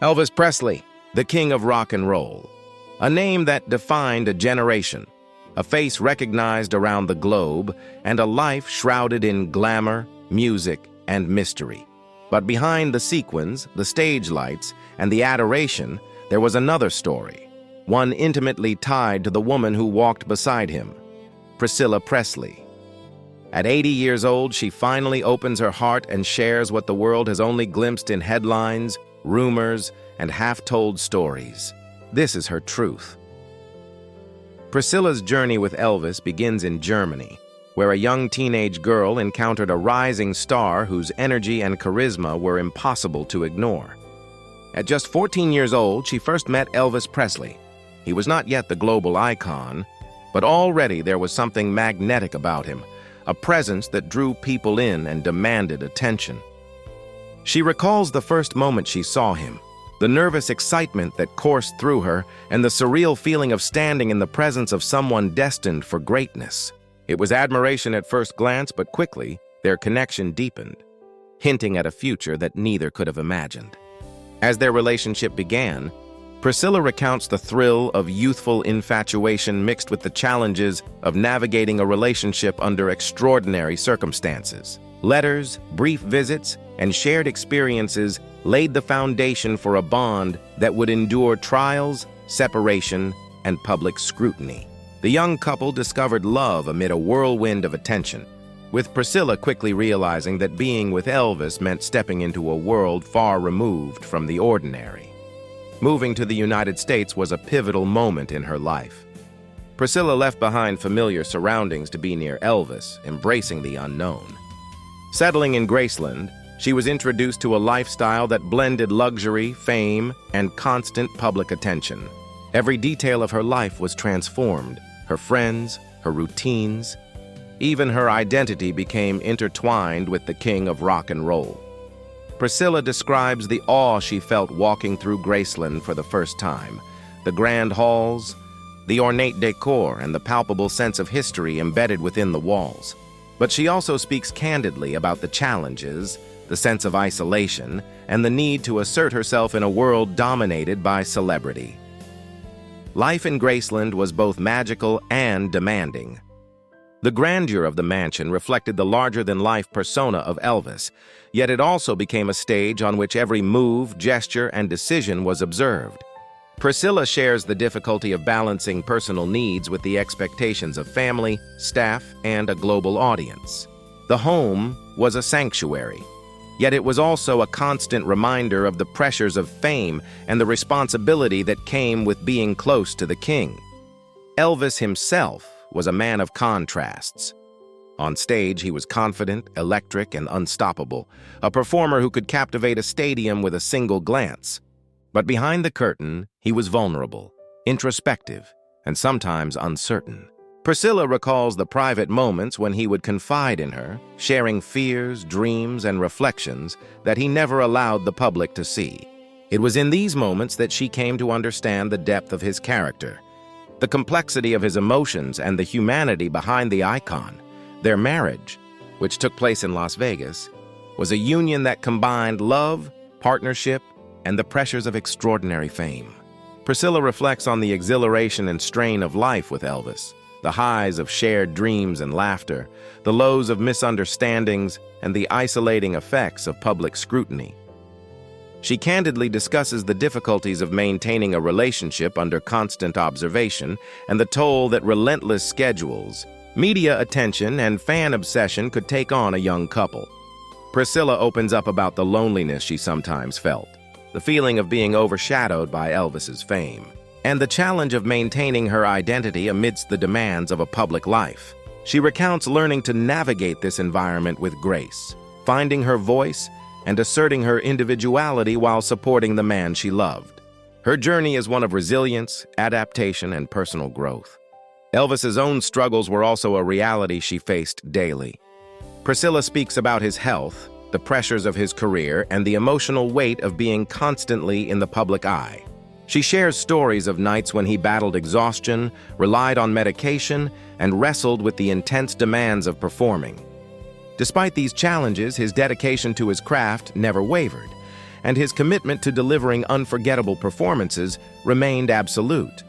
Elvis Presley, the king of rock and roll. A name that defined a generation, a face recognized around the globe, and a life shrouded in glamour, music, and mystery. But behind the sequins, the stage lights, and the adoration, there was another story, one intimately tied to the woman who walked beside him, Priscilla Presley. At 80 years old, she finally opens her heart and shares what the world has only glimpsed in headlines, rumors, and half-told stories. This is her truth. Priscilla's journey with Elvis begins in Germany, where a young teenage girl encountered a rising star whose energy and charisma were impossible to ignore. At just 14 years old, she first met Elvis Presley. He was not yet the global icon, but already there was something magnetic about him, a presence that drew people in and demanded attention. She recalls the first moment she saw him, the nervous excitement that coursed through her, and the surreal feeling of standing in the presence of someone destined for greatness. It was admiration at first glance, but quickly, their connection deepened, hinting at a future that neither could have imagined. As their relationship began, Priscilla recounts the thrill of youthful infatuation mixed with the challenges of navigating a relationship under extraordinary circumstances. Letters, brief visits, and shared experiences laid the foundation for a bond that would endure trials, separation, and public scrutiny. The young couple discovered love amid a whirlwind of attention, with Priscilla quickly realizing that being with Elvis meant stepping into a world far removed from the ordinary. Moving to the United States was a pivotal moment in her life. Priscilla left behind familiar surroundings to be near Elvis, embracing the unknown. Settling in Graceland, she was introduced to a lifestyle that blended luxury, fame, and constant public attention. Every detail of her life was transformed, her friends, her routines. Even her identity became intertwined with the king of rock and roll. Priscilla describes the awe she felt walking through Graceland for the first time, the grand halls, the ornate decor, and the palpable sense of history embedded within the walls. But she also speaks candidly about the challenges, the sense of isolation, and the need to assert herself in a world dominated by celebrity. Life in Graceland was both magical and demanding. The grandeur of the mansion reflected the larger-than-life persona of Elvis, yet it also became a stage on which every move, gesture, and decision was observed. Priscilla shares the difficulty of balancing personal needs with the expectations of family, staff, and a global audience. The home was a sanctuary, yet it was also a constant reminder of the pressures of fame and the responsibility that came with being close to the king. Elvis himself was a man of contrasts. On stage, he was confident, electric, and unstoppable, a performer who could captivate a stadium with a single glance. But behind the curtain, he was vulnerable, introspective, and sometimes uncertain. Priscilla recalls the private moments when he would confide in her, sharing fears, dreams, and reflections that he never allowed the public to see. It was in these moments that she came to understand the depth of his character, the complexity of his emotions, and the humanity behind the icon. Their marriage, which took place in Las Vegas, was a union that combined love, partnership, and the pressures of extraordinary fame. Priscilla reflects on the exhilaration and strain of life with Elvis, the highs of shared dreams and laughter, the lows of misunderstandings, and the isolating effects of public scrutiny. She candidly discusses the difficulties of maintaining a relationship under constant observation and the toll that relentless schedules, media attention, and fan obsession could take on a young couple. Priscilla opens up about the loneliness she sometimes felt, the feeling of being overshadowed by Elvis's fame, and the challenge of maintaining her identity amidst the demands of a public life. She recounts learning to navigate this environment with grace, finding her voice and asserting her individuality while supporting the man she loved. Her journey is one of resilience, adaptation, and personal growth. Elvis's own struggles were also a reality she faced daily. Priscilla speaks about his health, the pressures of his career, and the emotional weight of being constantly in the public eye. She shares stories of nights when he battled exhaustion, relied on medication, and wrestled with the intense demands of performing. Despite these challenges, his dedication to his craft never wavered, and his commitment to delivering unforgettable performances remained absolute.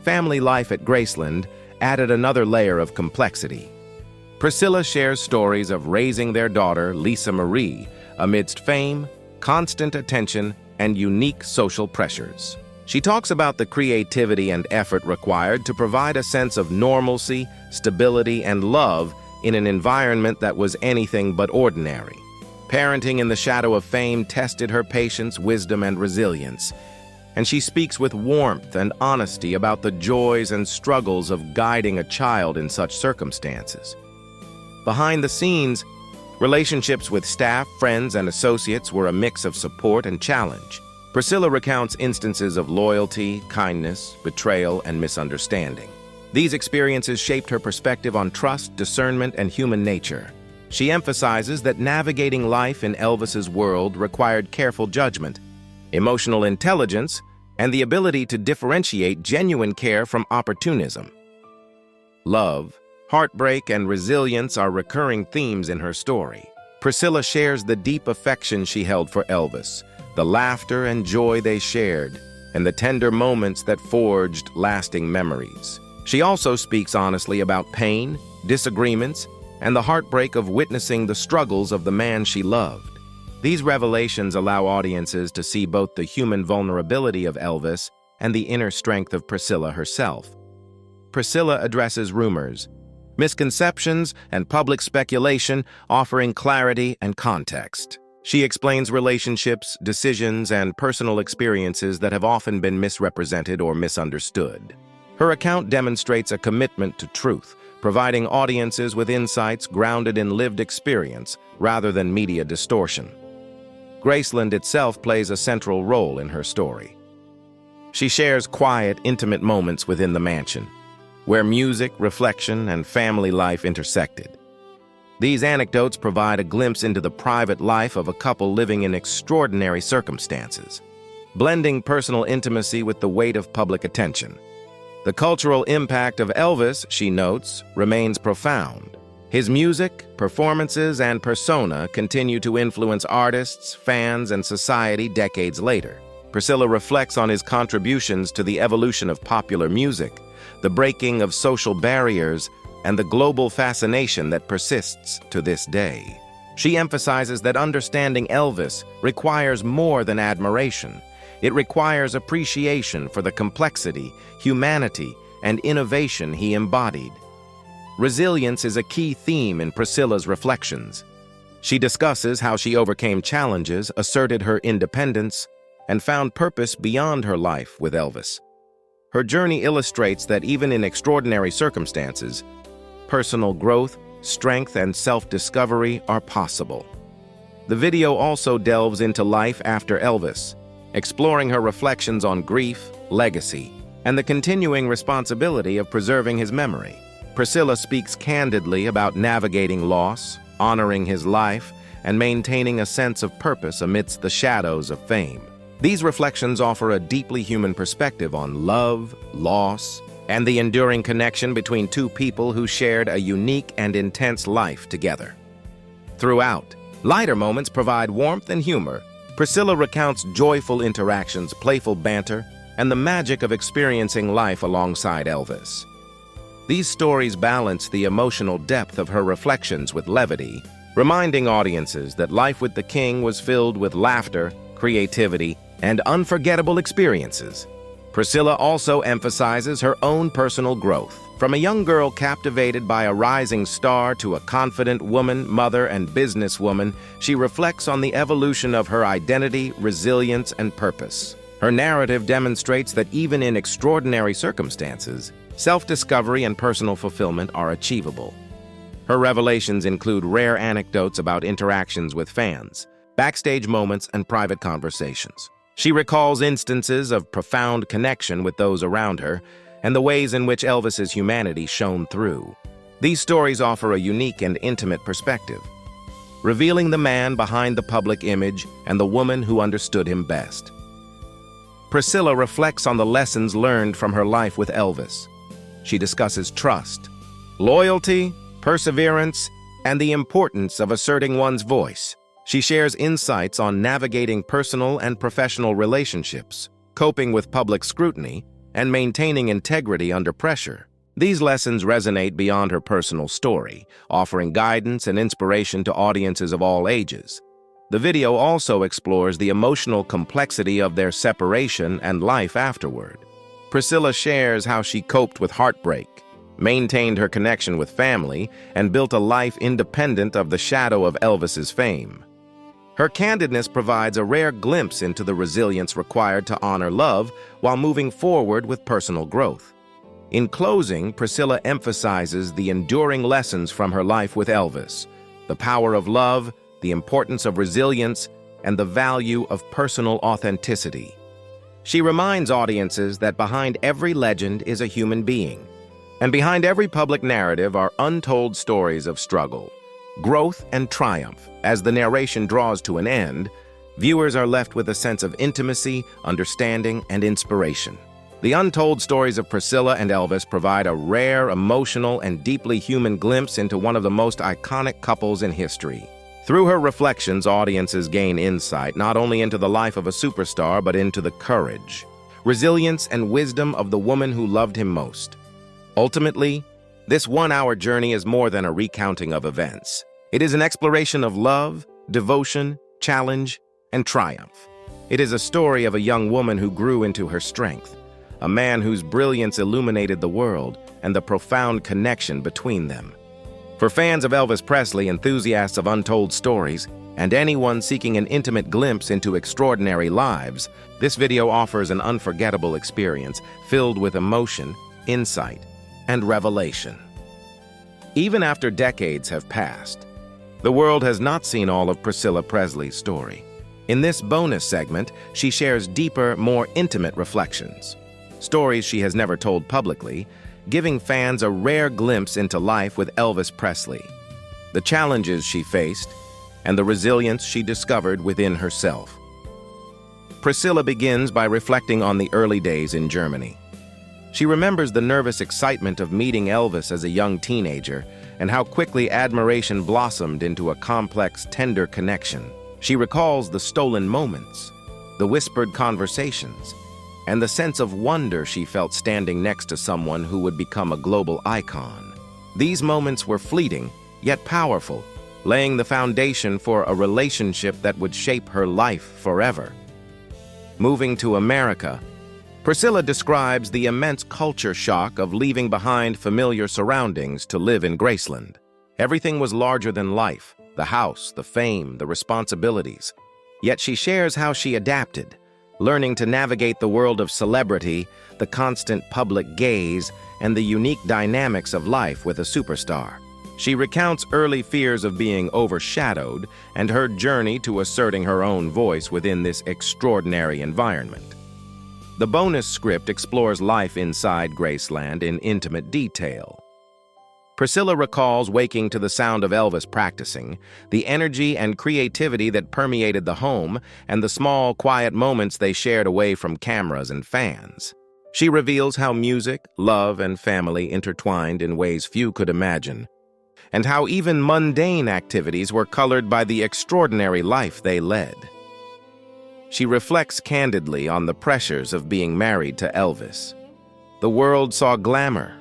Family life at Graceland added another layer of complexity. Priscilla shares stories of raising their daughter, Lisa Marie, amidst fame, constant attention, and unique social pressures. She talks about the creativity and effort required to provide a sense of normalcy, stability, and love in an environment that was anything but ordinary. Parenting in the shadow of fame tested her patience, wisdom, and resilience, and she speaks with warmth and honesty about the joys and struggles of guiding a child in such circumstances. Behind the scenes, relationships with staff, friends, and associates were a mix of support and challenge. Priscilla recounts instances of loyalty, kindness, betrayal, and misunderstanding. These experiences shaped her perspective on trust, discernment, and human nature. She emphasizes that navigating life in Elvis's world required careful judgment, emotional intelligence, and the ability to differentiate genuine care from opportunism. Love, heartbreak, and resilience are recurring themes in her story. Priscilla shares the deep affection she held for Elvis, the laughter and joy they shared, and the tender moments that forged lasting memories. She also speaks honestly about pain, disagreements, and the heartbreak of witnessing the struggles of the man she loved. These revelations allow audiences to see both the human vulnerability of Elvis and the inner strength of Priscilla herself. Priscilla addresses rumors, misconceptions, and public speculation, offering clarity and context. She explains relationships, decisions, and personal experiences that have often been misrepresented or misunderstood. Her account demonstrates a commitment to truth, providing audiences with insights grounded in lived experience rather than media distortion. Graceland itself plays a central role in her story. She shares quiet, intimate moments within the mansion, where music, reflection, and family life intersected. These anecdotes provide a glimpse into the private life of a couple living in extraordinary circumstances, blending personal intimacy with the weight of public attention. The cultural impact of Elvis, she notes, remains profound. His music, performances, and persona continue to influence artists, fans, and society decades later. Priscilla reflects on his contributions to the evolution of popular music, the breaking of social barriers, and the global fascination that persists to this day. She emphasizes that understanding Elvis requires more than admiration. It requires appreciation for the complexity, humanity, and innovation he embodied. Resilience is a key theme in Priscilla's reflections. She discusses how she overcame challenges, asserted her independence, and found purpose beyond her life with Elvis. Her journey illustrates that even in extraordinary circumstances, personal growth, strength, and self-discovery are possible. The video also delves into life after Elvis, exploring her reflections on grief, legacy, and the continuing responsibility of preserving his memory. Priscilla speaks candidly about navigating loss, honoring his life, and maintaining a sense of purpose amidst the shadows of fame. These reflections offer a deeply human perspective on love, loss, and the enduring connection between two people who shared a unique and intense life together. Throughout, lighter moments provide warmth and humor. Priscilla recounts joyful interactions, playful banter, and the magic of experiencing life alongside Elvis. These stories balance the emotional depth of her reflections with levity, reminding audiences that life with the king was filled with laughter, creativity, and unforgettable experiences. Priscilla also emphasizes her own personal growth. From a young girl captivated by a rising star to a confident woman, mother, and businesswoman, she reflects on the evolution of her identity, resilience, and purpose. Her narrative demonstrates that even in extraordinary circumstances, self-discovery and personal fulfillment are achievable. Her revelations include rare anecdotes about interactions with fans, backstage moments, and private conversations. She recalls instances of profound connection with those around her and the ways in which Elvis's humanity shone through. These stories offer a unique and intimate perspective, revealing the man behind the public image and the woman who understood him best. Priscilla reflects on the lessons learned from her life with Elvis. She discusses trust, loyalty, perseverance, and the importance of asserting one's voice. She shares insights on navigating personal and professional relationships, coping with public scrutiny, and maintaining integrity under pressure. These lessons resonate beyond her personal story, offering guidance and inspiration to audiences of all ages. The video also explores the emotional complexity of their separation and life afterward. Priscilla shares how she coped with heartbreak, maintained her connection with family, and built a life independent of the shadow of Elvis's fame. Her candidness provides a rare glimpse into the resilience required to honor love while moving forward with personal growth. In closing, Priscilla emphasizes the enduring lessons from her life with Elvis, the power of love, the importance of resilience, and the value of personal authenticity. She reminds audiences that behind every legend is a human being, and behind every public narrative are untold stories of struggle, growth, and triumph. As the narration draws to an end, viewers are left with a sense of intimacy, understanding, and inspiration. The untold stories of Priscilla and Elvis provide a rare, emotional, and deeply human glimpse into one of the most iconic couples in history. Through her reflections, audiences gain insight not only into the life of a superstar, but into the courage, resilience, and wisdom of the woman who loved him most. Ultimately, this one-hour journey is more than a recounting of events. It is an exploration of love, devotion, challenge, and triumph. It is a story of a young woman who grew into her strength, a man whose brilliance illuminated the world, and the profound connection between them. For fans of Elvis Presley, enthusiasts of untold stories, and anyone seeking an intimate glimpse into extraordinary lives, this video offers an unforgettable experience filled with emotion, insight, and revelation. Even after decades have passed, the world has not seen all of Priscilla Presley's story. In this bonus segment, she shares deeper, more intimate reflections, stories she has never told publicly, giving fans a rare glimpse into life with Elvis Presley, the challenges she faced, and the resilience she discovered within herself. Priscilla begins by reflecting on the early days in Germany. She remembers the nervous excitement of meeting Elvis as a young teenager and how quickly admiration blossomed into a complex, tender connection. She recalls the stolen moments, the whispered conversations, and the sense of wonder she felt standing next to someone who would become a global icon. These moments were fleeting, yet powerful, laying the foundation for a relationship that would shape her life forever. Moving to America, Priscilla describes the immense culture shock of leaving behind familiar surroundings to live in Graceland. Everything was larger than life, the house, the fame, the responsibilities. Yet she shares how she adapted, learning to navigate the world of celebrity, the constant public gaze, and the unique dynamics of life with a superstar. She recounts early fears of being overshadowed and her journey to asserting her own voice within this extraordinary environment. The bonus script explores life inside Graceland in intimate detail. Priscilla recalls waking to the sound of Elvis practicing, the energy and creativity that permeated the home, and the small, quiet moments they shared away from cameras and fans. She reveals how music, love, and family intertwined in ways few could imagine, and how even mundane activities were colored by the extraordinary life they led. She reflects candidly on the pressures of being married to Elvis. The world saw glamour,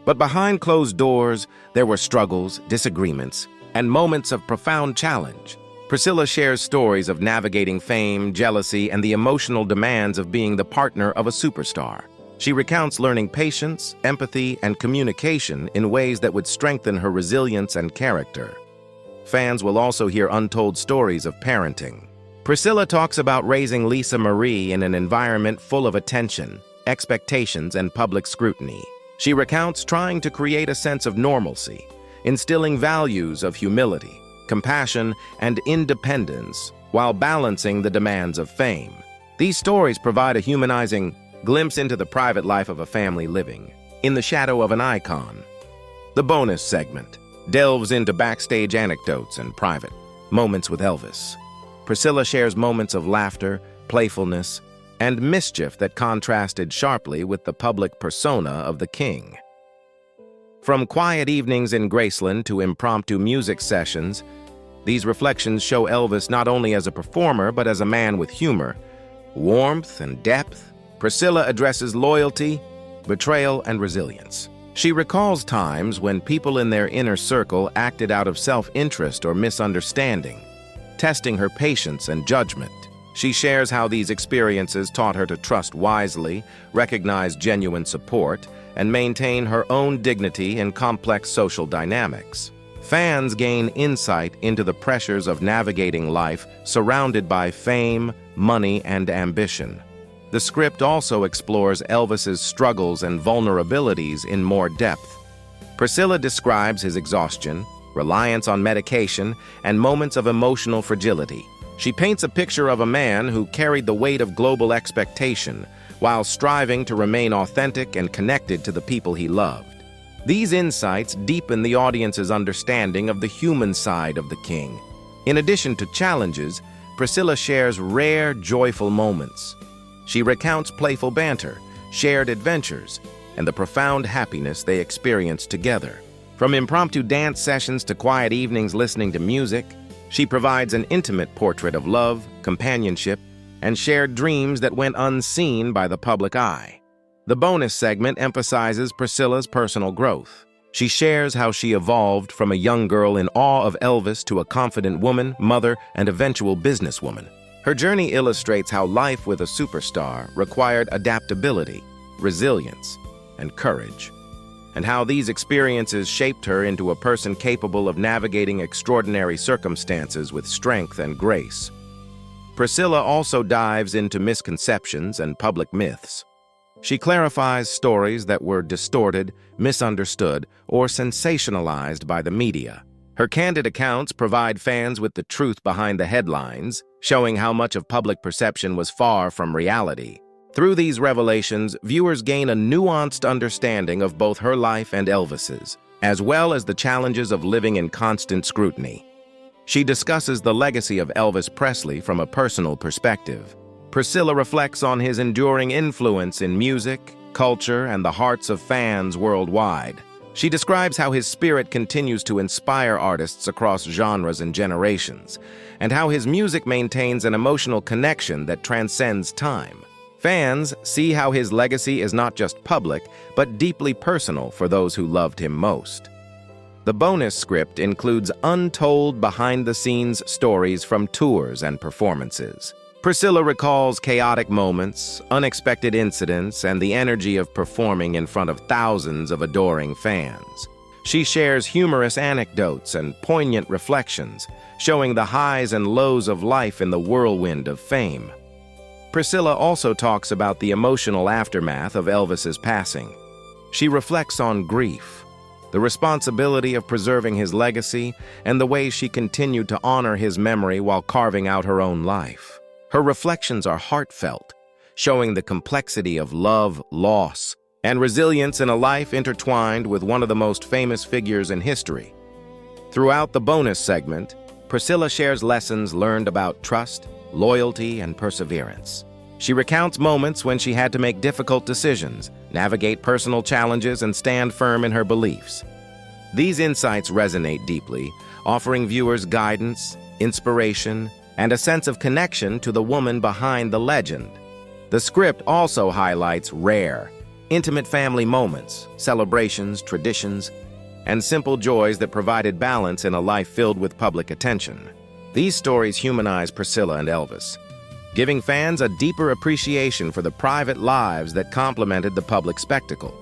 but behind closed doors, there were struggles, disagreements, and moments of profound challenge. Priscilla shares stories of navigating fame, jealousy, and the emotional demands of being the partner of a superstar. She recounts learning patience, empathy, and communication in ways that would strengthen her resilience and character. Fans will also hear untold stories of parenting. Priscilla talks about raising Lisa Marie in an environment full of attention, expectations, and public scrutiny. She recounts trying to create a sense of normalcy, instilling values of humility, compassion, and independence while balancing the demands of fame. These stories provide a humanizing glimpse into the private life of a family living in the shadow of an icon. The bonus segment delves into backstage anecdotes and private moments with Elvis. Priscilla shares moments of laughter, playfulness, and mischief that contrasted sharply with the public persona of the king. From quiet evenings in Graceland to impromptu music sessions, These reflections show Elvis not only as a performer, but as a man with humor, warmth, and depth. Priscilla addresses loyalty, betrayal, and resilience. She recalls times when people in their inner circle acted out of self-interest or misunderstanding, testing her patience and judgment. She shares how these experiences taught her to trust wisely, recognize genuine support, and maintain her own dignity in complex social dynamics. Fans gain insight into the pressures of navigating life surrounded by fame, money, and ambition. The script also explores Elvis's struggles and vulnerabilities in more depth. Priscilla describes his exhaustion, reliance on medication, and moments of emotional fragility. She paints a picture of a man who carried the weight of global expectation while striving to remain authentic and connected to the people he loved. These insights deepen the audience's understanding of the human side of the king. In addition to challenges, Priscilla shares rare, joyful moments. She recounts playful banter, shared adventures, and the profound happiness they experienced together. From impromptu dance sessions to quiet evenings listening to music, she provides an intimate portrait of love, companionship, and shared dreams that went unseen by the public eye. The bonus segment emphasizes Priscilla's personal growth. She shares how she evolved from a young girl in awe of Elvis to a confident woman, mother, and eventual businesswoman. Her journey illustrates how life with a superstar required adaptability, resilience, and courage, and how these experiences shaped her into a person capable of navigating extraordinary circumstances with strength and grace. Priscilla also dives into misconceptions and public myths. She clarifies stories that were distorted, misunderstood, or sensationalized by the media. Her candid accounts provide fans with the truth behind the headlines, showing how much of public perception was far from reality. Through these revelations, viewers gain a nuanced understanding of both her life and Elvis's, as well as the challenges of living in constant scrutiny. She discusses the legacy of Elvis Presley from a personal perspective. Priscilla reflects on his enduring influence in music, culture, and the hearts of fans worldwide. She describes how his spirit continues to inspire artists across genres and generations, and how his music maintains an emotional connection that transcends time. Fans see how his legacy is not just public, but deeply personal for those who loved him most. The bonus script includes untold behind-the-scenes stories from tours and performances. Priscilla recalls chaotic moments, unexpected incidents, and the energy of performing in front of thousands of adoring fans. She shares humorous anecdotes and poignant reflections, showing the highs and lows of life in the whirlwind of fame. Priscilla also talks about the emotional aftermath of Elvis's passing. She reflects on grief, the responsibility of preserving his legacy, and the way she continued to honor his memory while carving out her own life. Her reflections are heartfelt, showing the complexity of love, loss, and resilience in a life intertwined with one of the most famous figures in history. Throughout the bonus segment, Priscilla shares lessons learned about trust, loyalty, and perseverance. She recounts moments when she had to make difficult decisions, navigate personal challenges, and stand firm in her beliefs. These insights resonate deeply, offering viewers guidance, inspiration, and a sense of connection to the woman behind the legend. The script also highlights rare, intimate family moments, celebrations, traditions, and simple joys that provided balance in a life filled with public attention. These stories humanize Priscilla and Elvis, giving fans a deeper appreciation for the private lives that complemented the public spectacle.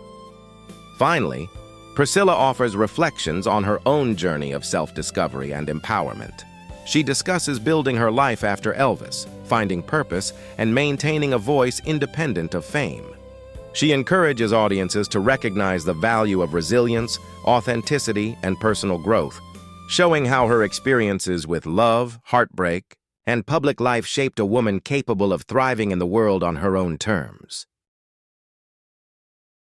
Finally, Priscilla offers reflections on her own journey of self-discovery and empowerment. She discusses building her life after Elvis, finding purpose, and maintaining a voice independent of fame. She encourages audiences to recognize the value of resilience, authenticity, and personal growth, showing how her experiences with love, heartbreak, and public life shaped a woman capable of thriving in the world on her own terms.